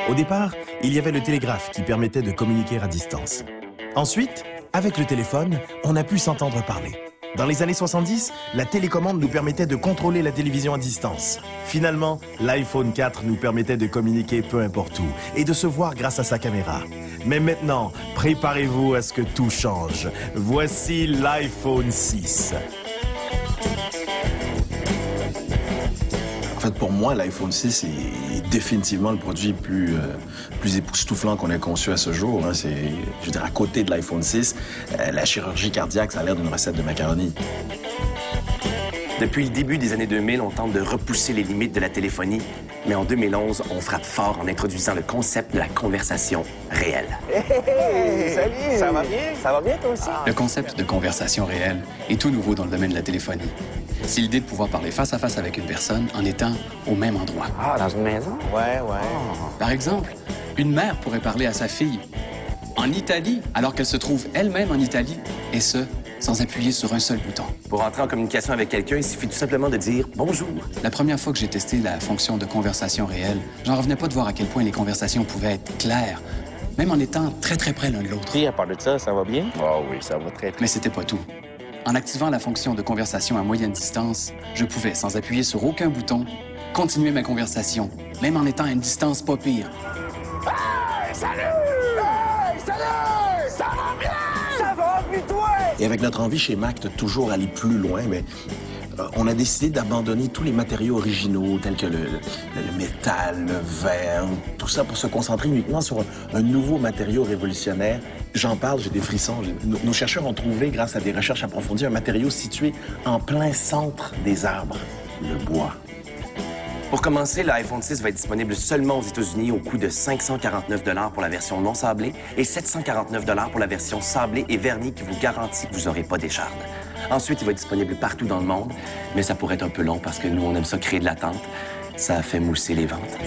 Au départ, il y avait le télégraphe qui permettait de communiquer à distance. Ensuite, avec le téléphone, on a pu s'entendre parler. Dans les années 70, la télécommande nous permettait de contrôler la télévision à distance. Finalement, l'iPhone 4 nous permettait de communiquer peu importe où et de se voir grâce à sa caméra. Mais maintenant, préparez-vous à ce que tout change. Voici l'iPhone 6. En fait, pour moi, l'iPhone 6 est définitivement le produit plus époustouflant qu'on ait conçu à ce jour. Hein. Je veux dire, à côté de l'iPhone 6, la chirurgie cardiaque, ça a l'air d'une recette de macaroni. Depuis le début des années 2000, on tente de repousser les limites de la téléphonie. Mais en 2011, on frappe fort en introduisant le concept de la conversation réelle. Hey, salut! Ça va bien? Ça va bien, toi aussi? Le concept de conversation réelle est tout nouveau dans le domaine de la téléphonie. C'est l'idée de pouvoir parler face à face avec une personne en étant au même endroit. Ah, dans une maison? Ouais. Par exemple, une mère pourrait parler à sa fille en Italie alors qu'elle se trouve elle-même en Italie, et ce, sans appuyer sur un seul bouton. Pour entrer en communication avec quelqu'un, il suffit tout simplement de dire « bonjour ». La première fois que j'ai testé la fonction de conversation réelle, j'en revenais pas de voir à quel point les conversations pouvaient être claires, même en étant très près l'un de l'autre. Puis, à part de ça va bien? Oh oui, ça va très Mais c'était pas tout. En activant la fonction de conversation à moyenne distance, je pouvais, sans appuyer sur aucun bouton, continuer ma conversation, même en étant à une distance pas pire. Hey, salut! Hey, salut! Ça va bien? Ça va, puis toi? Et avec notre envie chez Mac de toujours aller plus loin, mais on a décidé d'abandonner tous les matériaux originaux, tels que le métal, le verre, tout ça pour se concentrer uniquement sur un nouveau matériau révolutionnaire. J'en parle, j'ai des frissons. Nos chercheurs ont trouvé, grâce à des recherches approfondies, un matériau situé en plein centre des arbres, le bois. Pour commencer, l'iPhone 6 va être disponible seulement aux États-Unis au coût de 549 $ pour la version non sablée et 749 $ pour la version sablée et vernie qui vous garantit que vous n'aurez pas d'écharde. Ensuite, il va être disponible partout dans le monde, mais ça pourrait être un peu long parce que nous, on aime ça créer de l'attente. Ça fait mousser les ventes.